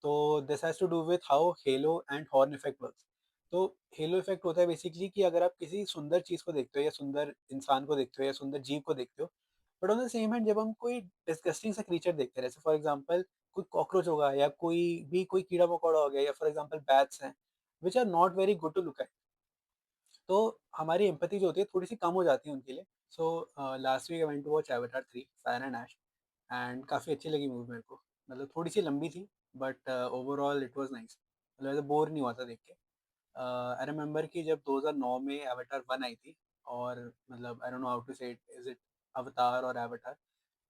तो this has to do with how halo and horn effect works. तो halo effect होता है basically कि अगर आप किसी सुंदर चीज़ को देखते हो या सुंदर इंसान को देखते हो या सुंदर जीव को देखते हो, but on the same hand जब हम कोई डिस्गस्टिंग सा क्रीचर देखते हैं, जैसे फॉर एग्जांपल कोई कॉकरोच होगा या कोई कीड़ा मकोड़ा हो गया या फॉर एग्जांपल बैट्स हैं, which are not very good to look at, तो हमारी एम्पैथी जो होती है थोड़ी-सी कम हो जाती है उनके लिए। So last week I went to watch Avatar 3 fire and ash, and काफ़ी अच्छी लगी मूवी मेरे को। मतलब थोड़ी-सी लंबी थी, but overall it was nice. मतलब ऐसे बोर नहीं हुआ था देख के। आई रिमेंबर कि जब 2009 में एवाटार 1 आई थी, और मतलब I don't know how to say it, is it Avatar और एवाटार?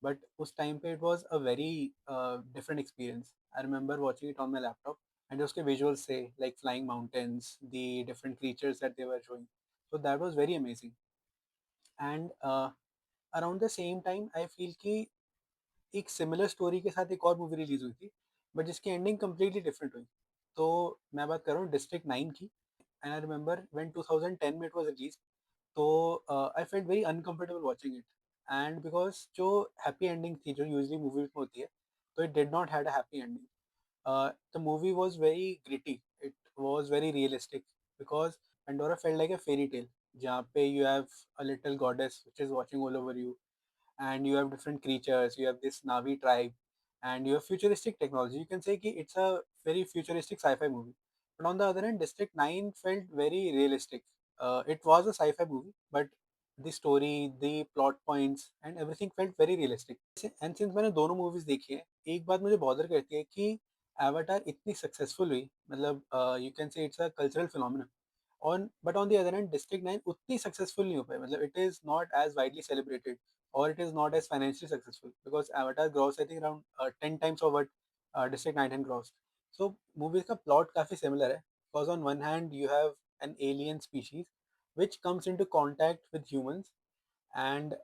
बट उस टाइम पे it was a very different experience. I remember watching it on my laptop, and उसके विजुअल्स थे like flying mountains, the different creatures that they were showing, so that was very amazing. And around the same time I feel कि एक similar story के साथ एक और movie release हुई थी, बट जिसकी एंडिंग कम्प्लीटली डिफरेंट हुई। तो मैं बात कर रहा हूँ डिस्ट्रिक्ट 9 की, एंड आई रिमेंबर व्हेन 2010 में इट वाज रिलीज, तो I felt very uncomfortable watching it, and because जो हैप्पी एंडिंग थी जो यूजली मूवीज में होती है, तो it did not had a happy ending. The movie was very gritty. It was very realistic because Pandora felt like a fairy tale. जहाँ पे you have a little goddess which is watching all over you, and you have different creatures. You have this Navi tribe, and you have futuristic technology. You can say कि it's a very futuristic sci-fi movie. But on the other hand, District 9 felt very realistic. It was a sci-fi movie, but the story, the plot points, and everything felt very realistic. And since मैंने दोनों movies देखी है, एक बात मुझे bother करती है कि एवाटार इतनी सक्सेसफुल हुई, मतलब you can say it's a cultural phenomena on, but on the other hand district 9 उतनी सक्सेसफुल नहीं हो पाई, मतलब it is not as widely celebrated, or it is not as financially successful because Avatar grossed I think around 10 times of what District 9 had grossed. So movies का plot काफी similar है, because on one hand you have an alien species which comes into contact with humans, and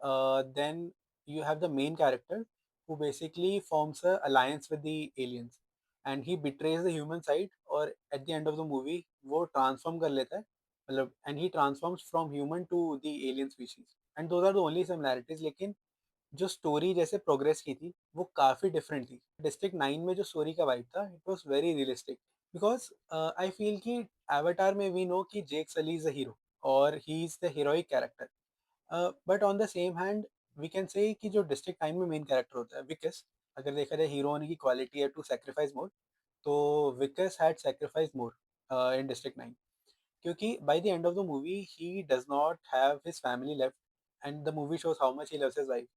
then you have the main character who basically forms a alliance with the aliens, and he betrays the human side, और at the end of the movie वो transform कर लेता है, मतलब and he transforms from human to the alien species, and those are the only similarities। लेकिन जो story जैसे progress की थी वो काफ़ी डिफरेंट थी। डिस्ट्रिक्ट 9 में जो स्टोरी का वाइब था it was very realistic, because I feel कि एवाटार में वी नो कि Jake Sully is the hero और he is the heroic character, but on the same hand we can say कि जो डिस्ट्रिक्ट 9 में main character होता है विकस, अगर देखा जाए हीरो होने की क्वालिटी है टू सेक्रीफाइस मोर, तो Vikas had sacrifice more in district 9, क्योंकि by the end of the movie he does not have his family left, and the movie shows how much he loves his wife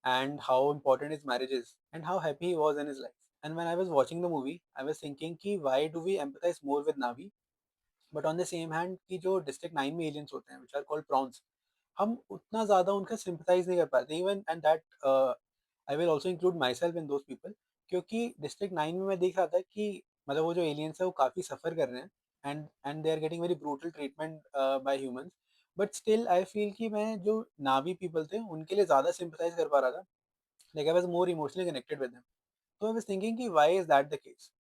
and how important his marriage is and how happy he was in his life. And when I was watching the movie I was thinking कि why do we empathize more with Navi, but on the same hand कि जो district 9 में aliens होते हैं which are called prawns, हम उतना ज़्यादा उनका सिंपथाइज नहीं कर पाते, even and that I will also include my self in those people, क्योंकि डिस्ट्रिक्ट 9 में मैं देख रहा था कि मतलब वो जो एलियंस है वो काफ़ी सफ़र कर रहे हैं, and they are getting very brutal treatment by humans, but still I feel कि मैं जो नावी पीपल थे उनके लिए ज़्यादा सिंपथाइज कर पा रहा था, like I was more emotionally connected with them. तो आई वाज थिंकिंग कि why is that the case,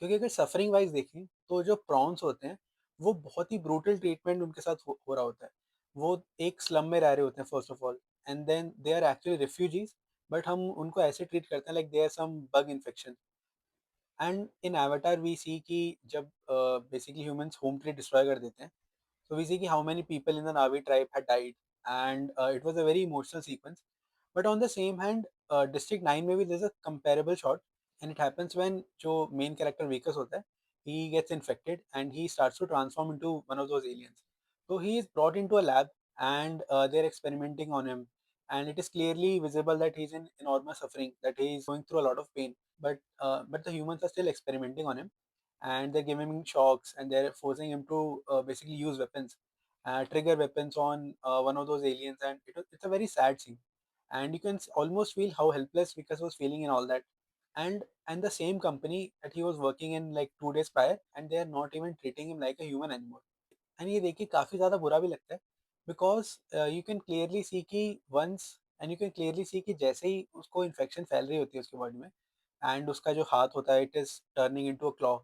क्योंकि अगर सफरिंग वाइज देखें तो जो प्रॉन्स होते हैं वो बहुत ही ब्रूटल ट्रीटमेंट उनके साथ हो रहा होता है। वो एक स्लम में रह रहे होते हैं first of all, and then they are actually refugees, but हम उनको ऐसे ट्रीट करते हैं like they are some bug infection. And in Avatar we see कि जब basically humans home plate destroy कर देते हैं, so we see ki how many people in the Navi tribe had died, and it was a very emotional sequence. But on the same hand, District 9 maybe there's a comparable shot, and it happens when जो main character Vekas होता है, he gets infected and he starts to transform into one of those aliens. So he is brought into a lab, and they're experimenting on him, and it is clearly visible that he's in enormous suffering, that he is going through a lot of pain. But the humans are still experimenting on him, and they're giving him shocks, and they're forcing him to basically use weapons, trigger weapons on one of those aliens, and it's a very sad scene, and you can almost feel how helpless Vikas was feeling in all that, and the same company that he was working in like 2 days prior, and they are not even treating him like a human anymore. And ये देखिए काफ़ी ज़्यादा बुरा भी लगता है, because you can clearly see कि once and you can clearly see कि जैसे ही उसको इन्फेक्शन फैल रही होती है उसकी बॉडी में, एंड उसका जो हाथ होता है it is turning into a claw,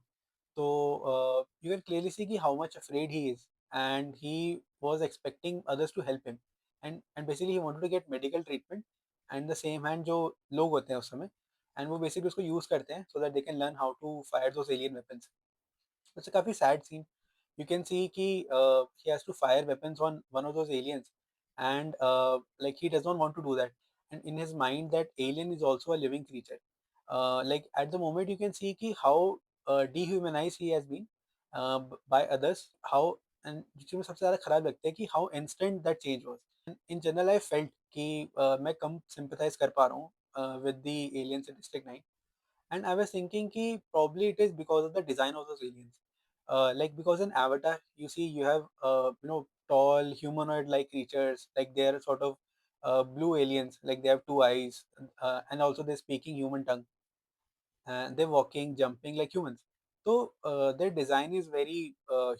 तो यू कैन क्लियरली सी कि how much afraid he is, and he was expecting others to help him, and basically he wanted to get medical treatment, and the same hand जो लोग होते हैं उस समय and वो basically उसको use करते हैं so that they can learn how to fire those alien weapons. It's a काफ़ी sad scene. You can see कि he has to fire weapons on one of those aliens, and like he does not want to do that, and in his mind that alien is also a living creature. Like at the moment you can see कि how dehumanized he has been by others, how, and जो चीज़ मुझे सबसे ज़्यादा खराब लगता है कि how instant that change was. In general I felt कि मैं कम sympathize कर पा रहा हूँ with the aliens in District 9, and I was thinking ki probably it is because of the design of those aliens. Like because in Avatar, you see you have tall humanoid-like creatures, like they are sort of blue aliens, like they have two eyes, and also they're speaking human tongue, and they're walking, jumping like humans. So their design is very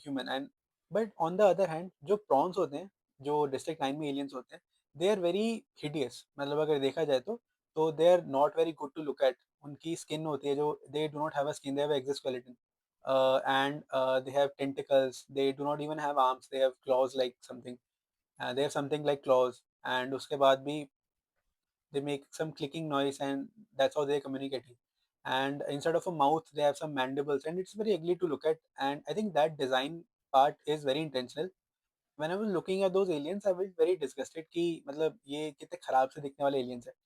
human. And but on the other hand, जो prawns होते हैं, जो district 9 में aliens होते हैं, they are very hideous. मतलब अगर देखा जाए तो they are not very good to look at. उनकी skin होती है जो they do not have a skin, they have exoskeleton. And they have tentacles. They do not even have arms. They have claws like something. They have something like claws. And उसके बाद भी they make some clicking noise, and that's how they're communicating. And instead of a mouth they have some mandibles, and it's very ugly to look at, and I think that design part is very intentional. When I was looking at those aliens I was very disgusted कि मतलब ये कितने खराब से दिखने वाले aliens हैं।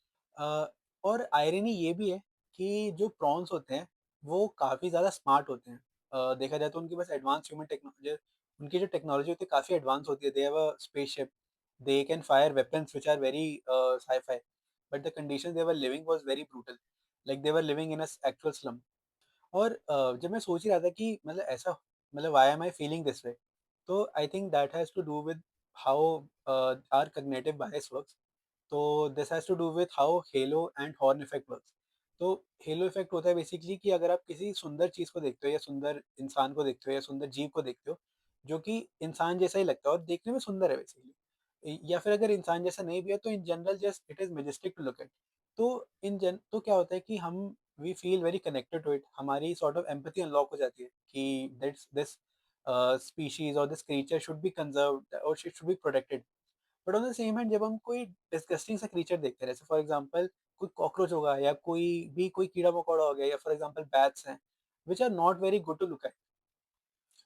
और आयरनी ये भी है कि जो प्रॉन्स होते हैं वो काफ़ी ज़्यादा स्मार्ट होते हैं। देखा जाए तो उनके पास एडवांस ह्यूमन टेक्नोलॉजी, उनकी जो टेक्नोलॉजी होती है काफ़ी एडवांस होती है। They have a spaceship, they can fire weapons which are very sci-fi, but the condition they were living was very brutal, like they were living in a actual slum. और जब मैं सोच ही रहा था कि मतलब ऐसा, मतलब why am I feeling this way, तो I think that has to do with how our cognitive bias works. तो this has to do with how halo and horn effect works. तो हेलो इफेक्ट होता है basically कि अगर आप किसी सुंदर चीज़ को देखते हो या सुंदर इंसान को देखते हो या सुंदर जीव को देखते हो, जो कि इंसान जैसा ही लगता है और देखने में सुंदर है बेसिकली, या फिर अगर इंसान जैसा नहीं भी है तो in general just it is majestic to look at. तो तो क्या होता है कि हम we feel very connected to it, हमारी सॉर्ट ऑफ एम्पैथी अनलॉक हो जाती है कि दैट्स दिस स्पीशीज और this creature should be conserved और it should be protected. But on the same hand जब हम कोई डिस्गस्टिंग सा क्रीचर देखते हैं, जैसे फॉर एग्जांपल कोई कॉकरोच होगा या कोई कीड़ा मकोड़ा हो गया, या फॉर एग्जांपल बैट्स हैं which are not very good to look at,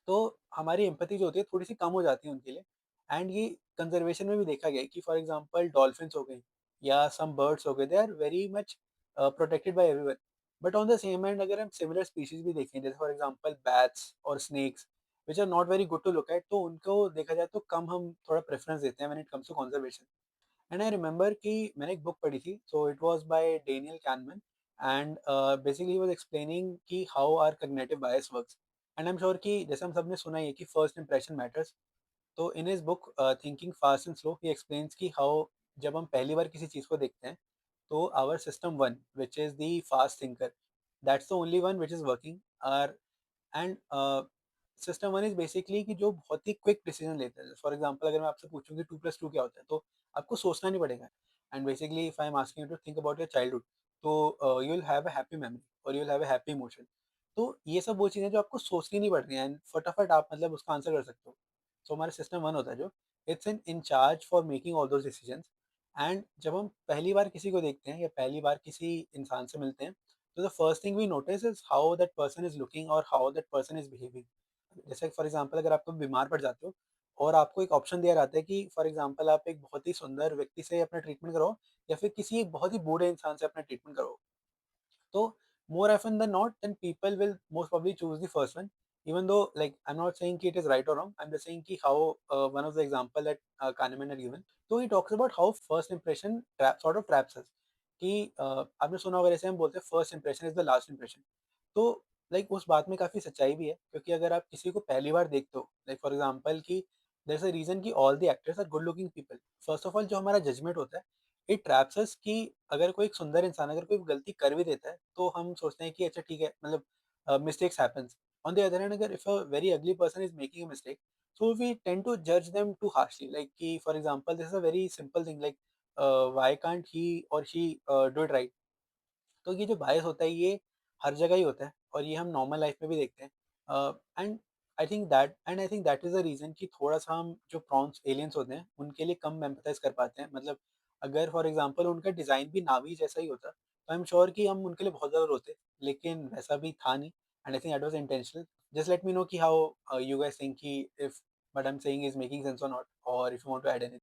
तो हमारी एम्पैथी जो होती है थोड़ी सी कम हो जाती है उनके लिए। एंड ये कंजर्वेशन में भी देखा गया है कि फॉर एग्जांपल डॉल्फिन्स हो गए या सम बर्ड्स हो गए, they are very much protected by everyone. But on the same hand अगर हम सिमिलर स्पीशीज भी देखें, जैसे फॉर एग्जांपल बैट्स और snakes which are not very good to look at, तो उनको देखा जाए तो कम हम थोड़ा प्रेफरेंस देते हैं when it comes to conservation. And I remember कि मैंने एक बुक पढ़ी थी, so it was by Daniel Kahneman, and basically he was explaining कि how our cognitive bias works. And I am sure कि जैसे हम सबने सुना ही है कि फर्स्ट इंप्रेशन मैटर्स। तो in his book thinking fast and slow he explains कि हाउ जब हम पहली बार किसी चीज़ को देखते हैं तो our system one which is the fast thinker, that's the only one which is working. Are and system one is basically कि जो बहुत ही क्विक डिसीजन लेते हैं। फॉर एग्जांपल अगर मैं आपसे पूछूं कि 2+2 क्या होता है, तो आपको सोचना नहीं पड़ेगा। And basically if I am asking you to think about your childhood, तो you will have a happy memory और you will have a happy emotion. तो ये सब वो चीज़ें जो आपको सोचनी नहीं पड़ रही हैं, एंड फटाफट आप मतलब उसका आंसर कर सकते हो। तो हमारा सिस्टम वन होता है जो it's in charge for making all those decisions. And जब हम पहली बार किसी को देखते हैं या पहली बार किसी इंसान से मिलते हैं, तो the first thing we notice is how that person is looking और how that person is behaving. जैसे फॉर एग्जांपल अगर आप कभी बीमार पड़ जाते हो और आपको एक ऑप्शन दिया जाता है कि फॉर एग्जांपल आप एक बहुत ही सुंदर व्यक्ति से अपना ट्रीटमेंट कराओ या फिर किसी एक बहुत ही बूढ़े इंसान से अपना ट्रीटमेंट कराओ, so more often than not, then people will most probably choose the first one. Even though, like, I'm not saying ki it is right or wrong. I'm just saying ki how one of the example that Kahneman had given. So he talks about how first impression sort of traps us. कि आपने सुना होगा जैसे हम बोलते हैं first impression is the last impression. तो like उस बात में काफी सच्चाई भी है, क्योंकि अगर आप किसी को पहली बार देखते हो, लाइक फॉर एग्जांपल कि देयर इज अ रीजन कि all the actors are good looking people. First of all जो हमारा जजमेंट होता है, इट ट्रैप्स अस कि अगर कोई एक सुंदर इंसान अगर कोई गलती कर भी देता है तो हम सोचते हैं कि अच्छा ठीक है, मतलब mistakes happens. On the other hand अगर if a very ugly person is making a mistake, so we tend to judge them too harshly, like कि for example this is a very simple thing, like why can't he or she do it right। तो ये जो बायस होता है ये हर जगह ही होता है और ये हम नॉर्मल लाइफ में भी देखते हैं। And I think that is the reason कि थोड़ा सा हम जो प्रॉन्स एलियंस होते हैं उनके लिए कम एम्पथाइज कर पाते हैं। मतलब अगर फॉर एग्जांपल उनका डिजाइन भी नावी जैसा ही होता तो आई एम श्योर कि हम उनके लिए बहुत ज़्यादा रोते, लेकिन वैसा भी था नहीं and I think that was intentional. Just let me know कि हाउ यू गाइस थिंक कि if what I am saying is making sense और नॉट, और if you want to add any